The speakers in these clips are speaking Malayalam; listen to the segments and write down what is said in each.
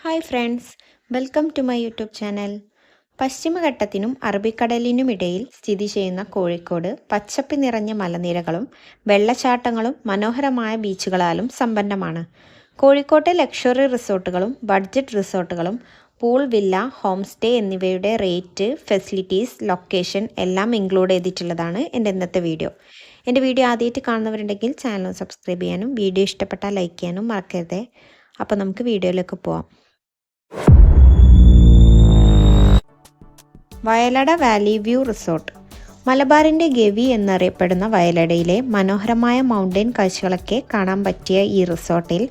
Hi friends, welcome to my YouTube channel. പശ്ചിമഘട്ടത്തിനും അറബിക്കടലിനുമിടയിൽ സ്ഥിതി ചെയ്യുന്ന കോഴിക്കോട് പച്ചപ്പ് നിറഞ്ഞ മലനിരകളും വെള്ളച്ചാട്ടങ്ങളും മനോഹരമായ ബീച്ചുകളാലും സമ്പന്നമാണ്. കോഴിക്കോട്ടെ ലക്ഷറി റിസോർട്ടുകളും ബഡ്ജറ്റ് റിസോർട്ടുകളും പൂൾ, വില്ല, ഹോം സ്റ്റേ എന്നിവയുടെ റേറ്റ്, ഫെസിലിറ്റീസ്, ലൊക്കേഷൻ എല്ലാം ഇൻക്ലൂഡ് ചെയ്തിട്ടുള്ളതാണ് എൻ്റെ ഇന്നത്തെ വീഡിയോ. എൻ്റെ വീഡിയോ ആദ്യമായിട്ട് കാണുന്നവരുണ്ടെങ്കിൽ ചാനൽ സബ്സ്ക്രൈബ് ചെയ്യാനും വീഡിയോ ഇഷ്ടപ്പെട്ടാൽ ലൈക്ക് ചെയ്യാനും മറക്കരുതേ. അപ്പോൾ നമുക്ക് വീഡിയോയിലേക്ക് പോവാം. Vayalada valley view resort. മലബാറിൻ്റെ ഗവി എന്നറിയപ്പെടുന്ന വയലടയിലെ മനോഹരമായ മൗണ്ടൻ കാഴ്ചകളൊക്കെ കാണാൻ പറ്റിയ ഈ റിസോർട്ടിൽ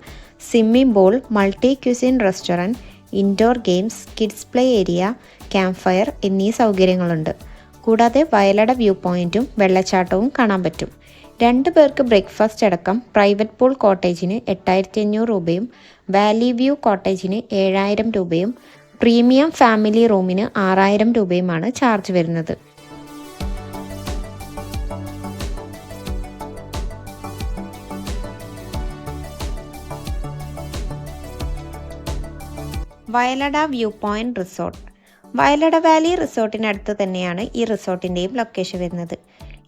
swimming pool, multi cuisine restaurant, indoor games, kids play area, camp fire എന്നീ സൗകര്യങ്ങളുണ്ട്. കൂടാതെ വയലട വ്യൂ പോയിൻറ്റും വെള്ളച്ചാട്ടവും കാണാൻ പറ്റും. 2 പേർക്ക് ബ്രേക്ക്ഫാസ്റ്റ് അടക്കം പ്രൈവറ്റ് പൂൾ കോട്ടേജിന് 8500 രൂപയും വാലി വ്യൂ കോട്ടേജിന് 7000 രൂപയും പ്രീമിയം ഫാമിലി റൂമിന് 6000 രൂപയുമാണ് ചാർജ് വരുന്നത്. Vayalada view point resort. Vayalada valley റിസോർട്ടിനടുത്ത് തന്നെയാണ് ഈ റിസോർട്ടിൻ്റെയും ലൊക്കേഷൻ വരുന്നത്.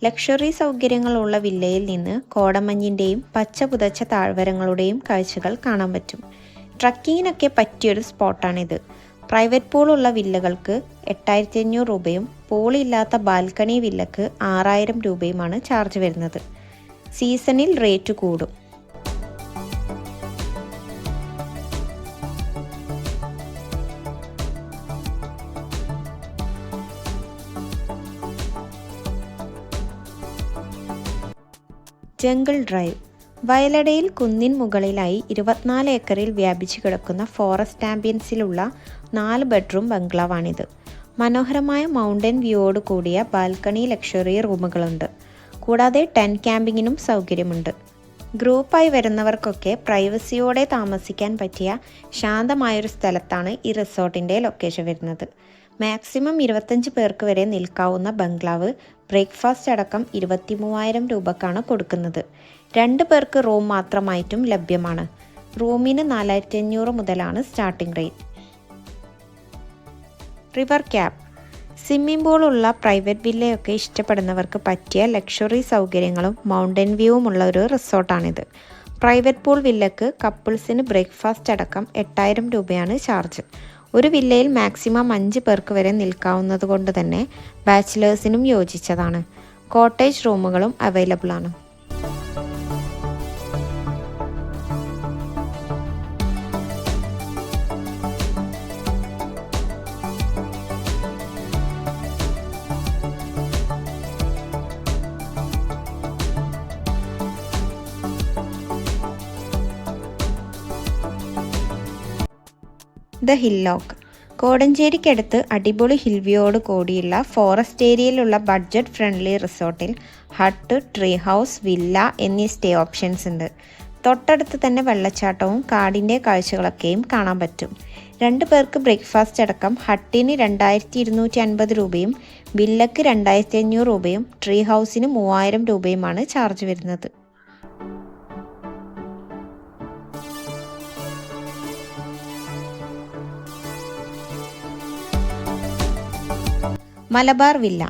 ലക്ഷറി സൗകര്യങ്ങളുള്ള വില്ലയിൽ നിന്ന് കോടമഞ്ഞിൻ്റെയും പച്ച പുതച്ച താഴ്വരങ്ങളുടെയും കാഴ്ചകൾ കാണാൻ പറ്റും. ട്രക്കിങ്ങിനൊക്കെ പറ്റിയൊരു സ്പോട്ടാണിത്. പ്രൈവറ്റ് പൂളുള്ള വില്ലകൾക്ക് 8500 രൂപയും പൂളില്ലാത്ത ബാൽക്കണി വില്ലക്ക് 6000 രൂപയുമാണ് ചാർജ് വരുന്നത്. സീസണിൽ റേറ്റ് കൂടും. Jungle drive. വയലടയിൽ കുന്നിൻ മുകളിലായി 24 ഏക്കറിൽ വ്യാപിച്ചു കിടക്കുന്ന ഫോറസ്റ്റ് ആംബിയൻസിലുള്ള 4 ബെഡ്റൂം ബംഗ്ലാവാണിത്. മനോഹരമായ മൗണ്ടൻ വ്യൂയോട് കൂടിയ ബാൽക്കണി ലക്ഷറി റൂമുകളുണ്ട്. കൂടാതെ ടെന്റ് ക്യാമ്പിങ്ങിനും സൗകര്യമുണ്ട്. ഗ്രൂപ്പായി വരുന്നവർക്കൊക്കെ പ്രൈവസിയോടെ താമസിക്കാൻ പറ്റിയ ശാന്തമായൊരു സ്ഥലത്താണ് ഈ റിസോർട്ടിൻ്റെ ലൊക്കേഷൻ വരുന്നത്. മാക്സിമം 25 പേർക്ക് വരെ നിൽക്കാവുന്ന ബംഗ്ലാവ് ബ്രേക്ക്ഫാസ്റ്റ് അടക്കം 23,000 രൂപക്കാണ് കൊടുക്കുന്നത്. 2 പേർക്ക് റൂം മാത്രമായിട്ടും ലഭ്യമാണ്. റൂമിന് 4500 മുതലാണ് starting rate. River cab. Swimming പൂളുള്ള പ്രൈവറ്റ് വില്ലയൊക്കെ ഇഷ്ടപ്പെടുന്നവർക്ക് പറ്റിയ ലക്ഷറി സൗകര്യങ്ങളും മൗണ്ടൻ വ്യൂവുമുള്ള ഒരു റിസോർട്ടാണിത്. പ്രൈവറ്റ് പൂൾ വില്ലക്ക് കപ്പിൾസിന് ബ്രേക്ക്ഫാസ്റ്റ് അടക്കം 8000 രൂപയാണ് ചാർജ്. ഒരു വില്ലയിൽ മാക്സിമം 5 പേർക്ക് വരെ നിൽക്കാവുന്നത് കൊണ്ട് തന്നെ ബാച്ചിലേഴ്സിനും യോജിച്ചതാണ്. കോട്ടേജ് റൂമുകളും അവൈലബിൾ ആണ്. ദ ഹില്ലോക്ക്. കോടഞ്ചേരിക്കടുത്ത് അടിപൊളി ഹിൽ വ്യൂയോട് കൂടിയുള്ള ഫോറസ്റ്റ് ഏരിയയിലുള്ള ബഡ്ജറ്റ് ഫ്രണ്ട്ലി റിസോർട്ടിൽ ഹട്ട്, ട്രീ ഹൗസ്, വില്ല എന്നീ സ്റ്റേ ഓപ്ഷൻസ് ഉണ്ട്. തൊട്ടടുത്ത് തന്നെ വെള്ളച്ചാട്ടവും കാടിൻ്റെ കാഴ്ചകളൊക്കെയും കാണാൻ പറ്റും. 2 പേർക്ക് ബ്രേക്ക്ഫാസ്റ്റ് അടക്കം ഹട്ടിന് 2250 രൂപയും വില്ലക്ക് 2500 രൂപയും ട്രീ ഹൗസിന് 3000 രൂപയുമാണ് ചാർജ് വരുന്നത്. Malabar villa.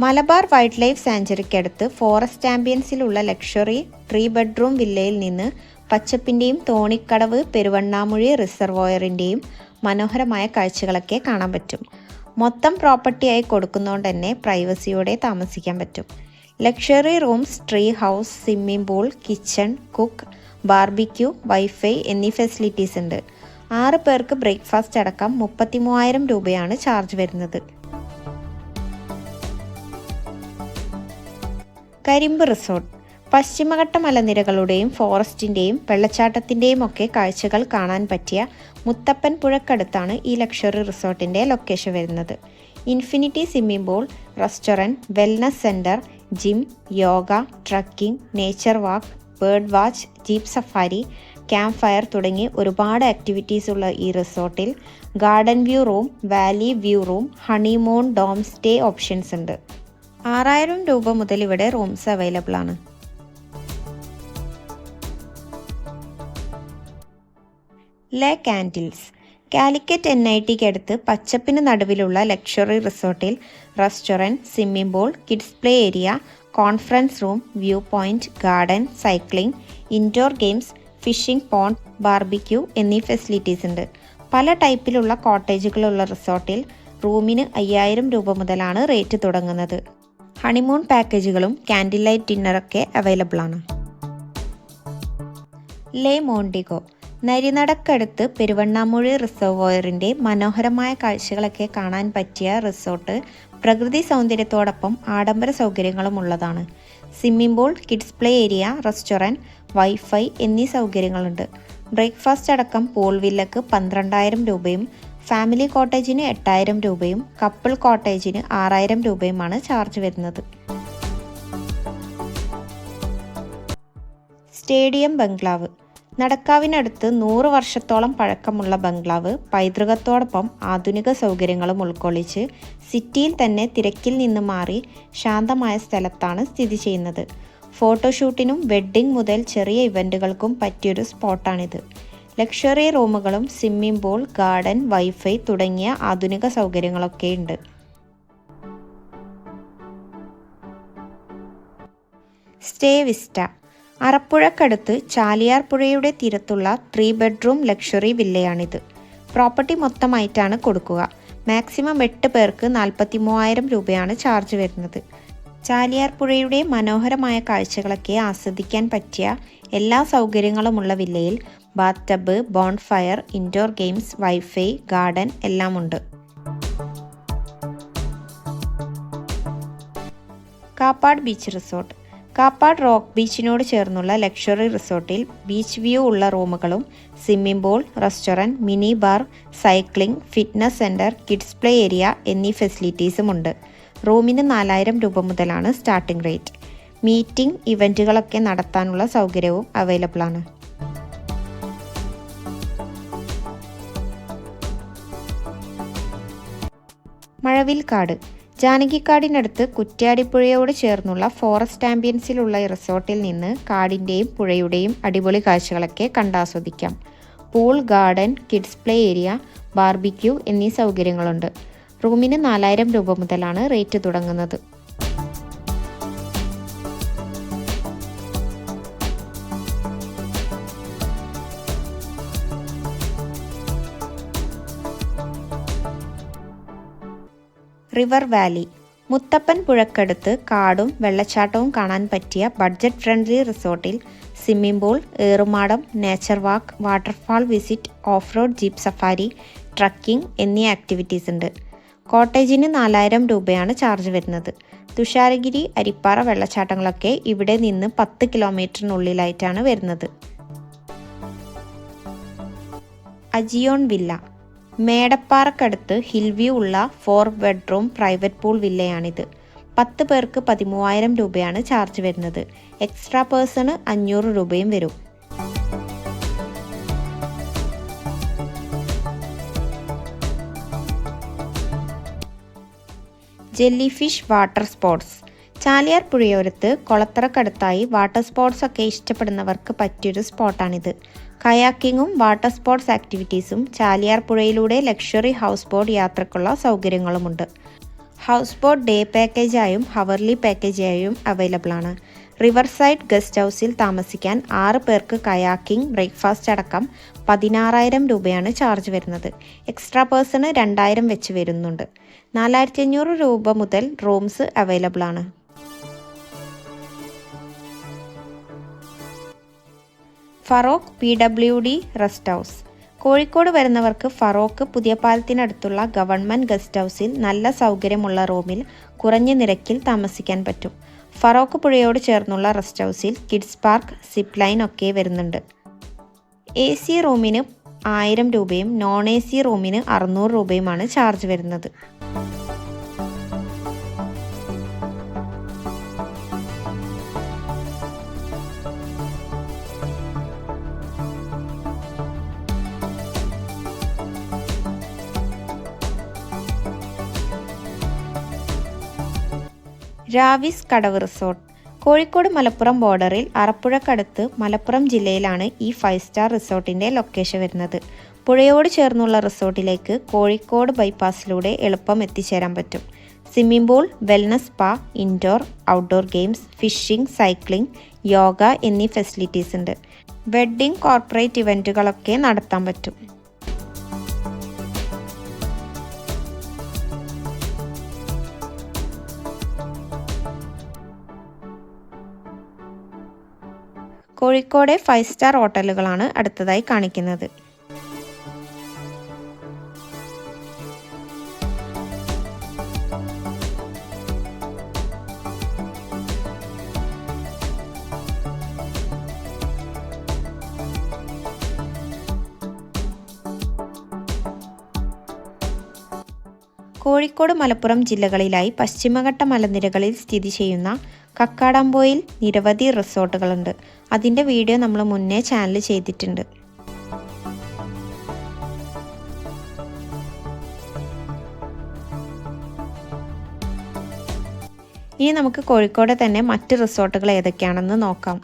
Malabar wildlife സാഞ്ചുറിക്കടുത്ത് ഫോറസ്റ്റ് ആംബിയൻസിലുള്ള ലക്ഷറി 3 ബെഡ്റൂം വില്ലയിൽ നിന്ന് പച്ചപ്പിൻ്റെയും തോണിക്കടവ്, പെരുവണ്ണാമുഴി റിസർവോയറിൻ്റെയും മനോഹരമായ കാഴ്ചകളൊക്കെ കാണാൻ പറ്റും. മൊത്തം പ്രോപ്പർട്ടിയായി കൊടുക്കുന്നതുകൊണ്ട് തന്നെ പ്രൈവസിയോടെ താമസിക്കാൻ പറ്റും. Luxury rooms, tree house, swimming pool, kitchen, cook, barbecue, wifi എന്നീ ഫെസിലിറ്റീസ് ഉണ്ട്. 6 പേർക്ക് ബ്രേക്ക്ഫാസ്റ്റ് അടക്കം 33,000 രൂപയാണ് ചാർജ് വരുന്നത്. കരിമ്പ് റിസോർട്ട്. പശ്ചിമഘട്ട മലനിരകളുടെയും ഫോറസ്റ്റിൻ്റെയും വെള്ളച്ചാട്ടത്തിൻ്റെയും ഒക്കെ കാഴ്ചകൾ കാണാൻ പറ്റിയ മുത്തപ്പൻ പുഴക്കടുത്താണ് ഈ ലക്ഷറി റിസോർട്ടിൻ്റെ ലൊക്കേഷൻ വരുന്നത്. Infinity swimming pool, restaurant, wellness centre, gym, yoga, trekking, nature walk, bird watch, jeep safari, camp fire തുടങ്ങി ഒരുപാട് ആക്ടിവിറ്റീസ് ഉള്ള ഈ റിസോർട്ടിൽ garden view room, valley view room, honeymoon dome stay options ഉണ്ട്. 6000 രൂപ മുതൽ ഇവിടെ റൂംസ് അവൈലബിൾ ആണ്. ലേക്ക് ആൻറ്റിൽസ്. കാലിക്കറ്റ് NITക്ക് അടുത്ത് പച്ചപ്പിന് നടുവിലുള്ള ലക്ഷറി റിസോർട്ടിൽ restaurant, swimming pool, kids play area, conference room, view point, garden, cycling, indoor games, fishing pond, barbecue എന്നീ ഫെസിലിറ്റീസ് ഉണ്ട്. പല ടൈപ്പിലുള്ള കോട്ടേജുകളുള്ള റിസോർട്ടിൽ റൂമിന് 5000 രൂപ മുതലാണ് റേറ്റ് തുടങ്ങുന്നത്. ഹണിമൂൺ പാക്കേജുകളും ക്യാൻഡിൽ ലൈറ്റ് ഡിന്നറൊക്കെ അവൈലബിൾ ആണ്. ലേ മോണ്ടിഗോ നരിനടക്കടുത്ത് പെരുവണ്ണാമൂഴി റിസർവോയറിൻ്റെ മനോഹരമായ കാഴ്ചകളൊക്കെ കാണാൻ പറ്റിയ റിസോർട്ട് പ്രകൃതി സൗന്ദര്യത്തോടൊപ്പം ആഡംബര സൗകര്യങ്ങളും ഉള്ളതാണ്. Swimming pool, kids play area, restaurant, wifi എന്നീ സൗകര്യങ്ങളുണ്ട്. ബ്രേക്ക്ഫാസ്റ്റ് അടക്കം പൂൾ വില്ലക്ക് 12000 രൂപയും ഫാമിലി കോട്ടേജിന് 8000 രൂപയും കപ്പിൾ കോട്ടേജിന് 6000 രൂപയുമാണ് ചാർജ് വരുന്നത്. സ്റ്റേഡിയം ബംഗ്ലാവ് നടക്കാവിനടുത്ത് 100 വർഷത്തോളം പഴക്കമുള്ള ബംഗ്ലാവ് പൈതൃകത്തോടൊപ്പം ആധുനിക സൗകര്യങ്ങളും ഉൾക്കൊള്ളിച്ച് സിറ്റിയിൽ തന്നെ തിരക്കിൽ നിന്ന് മാറി ശാന്തമായ സ്ഥലത്താണ് സ്ഥിതി ചെയ്യുന്നത്. ഫോട്ടോഷൂട്ടിനും വെഡ്ഡിംഗ് മുതൽ ചെറിയ ഇവൻറ്റുകൾക്കും പറ്റിയൊരു സ്പോട്ടാണിത്. ലക്ഷറി റൂമുകളും സ്വിമ്മിംഗ് പൂൾ, ഗാർഡൻ, വൈഫൈ തുടങ്ങിയ ആധുനിക സൗകര്യങ്ങളൊക്കെയുണ്ട്. സ്റ്റേ വിസ്റ്റ അറപ്പുഴക്കടുത്ത് ചാലിയാർ പുഴയുടെ തീരത്തുള്ള 3 ബെഡ്റൂം ലക്ഷറി വില്ലയാണിത്. പ്രോപ്പർട്ടി മൊത്തമായിട്ടാണ് കൊടുക്കുക. മാക്സിമം 8 പേർക്ക് 43,000 രൂപയാണ് ചാർജ് വരുന്നത്. ചാലിയാർ പുഴയുടെ മനോഹരമായ കാഴ്ചകളൊക്കെ ആസ്വദിക്കാൻ പറ്റിയ എല്ലാ സൗകര്യങ്ങളുമുള്ള വില്ലയിൽ bathtub, bonfire, indoor games, wifi, garden എല്ലാം ഉണ്ട്. Kappad beach resort Kappad rock ബീച്ചിനോട് ചേർന്നുള്ള ലക്ഷറി റിസോർട്ടിൽ ബീച്ച് വ്യൂ ഉള്ള റൂമുകളും swimming pool, restaurant, mini bar, cycling, fitness centre, kids play area എന്നീ ഫെസിലിറ്റീസും ഉണ്ട്. റൂമിന് 4000 രൂപ മുതലാണ് സ്റ്റാർട്ടിംഗ് റേറ്റ്. മീറ്റിംഗ്, ഇവൻറ്റുകളൊക്കെ നടത്താനുള്ള സൗകര്യവും അവൈലബിൾ ആണ്. മഴവിൽക്കാട് ജാനകിക്കാടിനടുത്ത് കുറ്റ്യാടിപ്പുഴയോട് ചേർന്നുള്ള ഫോറസ്റ്റ് ആംബിയൻസിലുള്ള റിസോർട്ടിൽ നിന്ന് കാടിൻ്റെയും പുഴയുടെയും അടിപൊളി കാഴ്ചകളൊക്കെ കണ്ടാസ്വദിക്കാം. Pool, garden, kids play area, barbecue എന്നീ സൗകര്യങ്ങളുണ്ട്. റൂമിന് 4000 രൂപ മുതലാണ് റേറ്റ് തുടങ്ങുന്നത്. റിവർ വാലി മുത്തപ്പൻ പുഴക്കടുത്ത് കാടും വെള്ളച്ചാട്ടവും കാണാൻ പറ്റിയ ബഡ്ജറ്റ് ഫ്രണ്ട്ലി റിസോർട്ടിൽ സ്വിമ്മിംഗ് പൂൾ, ഏറുമാടം, nature walk, waterfall visit, off road jeep safari, trekking എന്നീ ആക്ടിവിറ്റീസ് ഉണ്ട്. കോട്ടേജിന് 4000 രൂപയാണ് ചാർജ് വരുന്നത്. തുഷാരഗിരി, അരിപ്പാറ വെള്ളച്ചാട്ടങ്ങളൊക്കെ ഇവിടെ നിന്ന് 10 കിലോമീറ്ററിനുള്ളിലായിട്ടാണ് വരുന്നത്. അജിയോൺ വില്ല മേടപ്പാറക്കടുത്ത് ഹിൽ വ്യൂ ഉള്ള 4 ബെഡ്റൂം പ്രൈവറ്റ് പൂൾ വില്ലയാണിത്. 10 പേർക്ക് 13,000 രൂപയാണ് ചാർജ് വരുന്നത്. എക്സ്ട്രാ പേഴ്സണ് 500 രൂപയും വരും. Jellyfish water sports Chaliyar പുഴയോരത്ത് കൊളത്തറക്കടുത്തായി വാട്ടർ സ്പോർട്സ് ഒക്കെ ഇഷ്ടപ്പെടുന്നവർക്ക് പറ്റിയൊരു സ്പോട്ടാണിത്. കയാക്കിങ്ങും വാട്ടർ സ്പോർട്സ് ആക്ടിവിറ്റീസും ചാലിയാർ പുഴയിലൂടെ ലക്ഷറി ഹൗസ് ബോട്ട് യാത്രക്കുള്ള സൗകര്യങ്ങളുമുണ്ട്. ഹൗസ് ബോട്ട് ഡേ പാക്കേജായും ഹവർലി പാക്കേജായും അവൈലബിൾ ആണ്. റിവർ സൈഡ് ഗസ്റ്റ് ഹൗസിൽ താമസിക്കാൻ 6 പേർക്ക് കയാക്കിംഗ്, ബ്രേക്ക്ഫാസ്റ്റ് അടക്കം 16,000 രൂപയാണ് ചാർജ് വരുന്നത്. എക്സ്ട്രാ പേഴ്സണ് 2000 വെച്ച് വരുന്നുണ്ട്. 4500 രൂപ മുതൽ റൂംസ് അവൈലബിൾ ആണ്. Feroke PWD rest house Kozhikode വരുന്നവർക്ക് ഫറോക്ക് പുതിയ പാലത്തിനടുത്തുള്ള ഗവൺമെൻറ് ഗസ്റ്റ് ഹൗസിൽ നല്ല സൗകര്യമുള്ള റൂമിൽ കുറഞ്ഞ നിരക്കിൽ താമസിക്കാൻ പറ്റും. ഫറോക്ക് പുഴയോട് ചേർന്നുള്ള റെസ്റ്റ് ഹൗസിൽ കിഡ്സ് പാർക്ക്, സിപ്പ് ലൈൻ ഒക്കെ വരുന്നുണ്ട്. AC റൂമിന് 1000 രൂപയും നോൺ AC റൂമിന് 600 രൂപയുമാണ് ചാർജ് വരുന്നത്. രാവിസ് കടവ് റിസോർട്ട് കോഴിക്കോട് മലപ്പുറം ബോർഡറിൽ അറപ്പുഴക്കടുത്ത് മലപ്പുറം ജില്ലയിലാണ് ഈ 5 സ്റ്റാർ റിസോർട്ടിൻ്റെ ലൊക്കേഷൻ വരുന്നത്. പുഴയോട് ചേർന്നുള്ള റിസോർട്ടിലേക്ക് കോഴിക്കോട് ബൈപ്പാസിലൂടെ എളുപ്പം എത്തിച്ചേരാൻ പറ്റും. Swimming pool, wellness spa, indoor, outdoor games, fishing, cycling, yoga എന്നീ ഫെസിലിറ്റീസ് ഉണ്ട്. വെഡ്ഡിംഗ്, കോർപ്പറേറ്റ് ഇവൻറ്റുകളൊക്കെ നടത്താൻ പറ്റും. കോഴിക്കോട് 5 സ്റ്റാർ ഹോട്ടലുകളാണ് അടുത്തതായി കാണിക്കുന്നത്. കോഴിക്കോട്, മലപ്പുറം ജില്ലകളിലായി പശ്ചിമഘട്ട മലനിരകളിൽ സ്ഥിതി ചെയ്യുന്ന കക്കാടംപൊയിൽ നിരവധി റിസോർട്ടുകളുണ്ട്. അതിൻ്റെ വീഡിയോ നമ്മൾ മുന്നേ ചാനൽ ചെയ്തിട്ടുണ്ട്. ഇനി നമുക്ക് കോഴിക്കോട് തന്നെ മറ്റ് റിസോർട്ടുകൾ ഏതൊക്കെയാണെന്ന് നോക്കാം.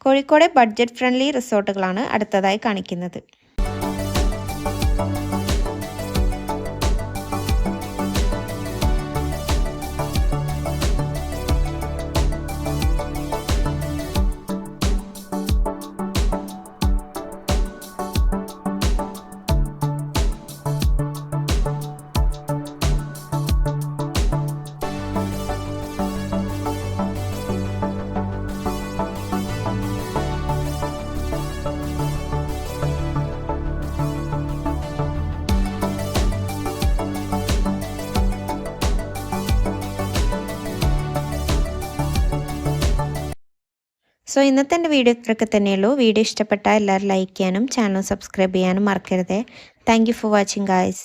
കോഴിക്കോട് ബഡ്ജറ്റ് ഫ്രണ്ട്ലി റിസോർട്ടുകളാണ് അടുത്തതായി കാണിക്കുന്നത്. സോ ഇന്നത്തെ എൻ്റെ വീഡിയോ ഇത്രയൊക്കെ തന്നെയുള്ളൂ. വീഡിയോ ഇഷ്ടപ്പെട്ടാൽ എല്ലാവരും ലൈക്ക് ചെയ്യാനും ചാനൽ സബ്സ്ക്രൈബ് ചെയ്യാനും മറക്കരുത്. Thank you for watching guys.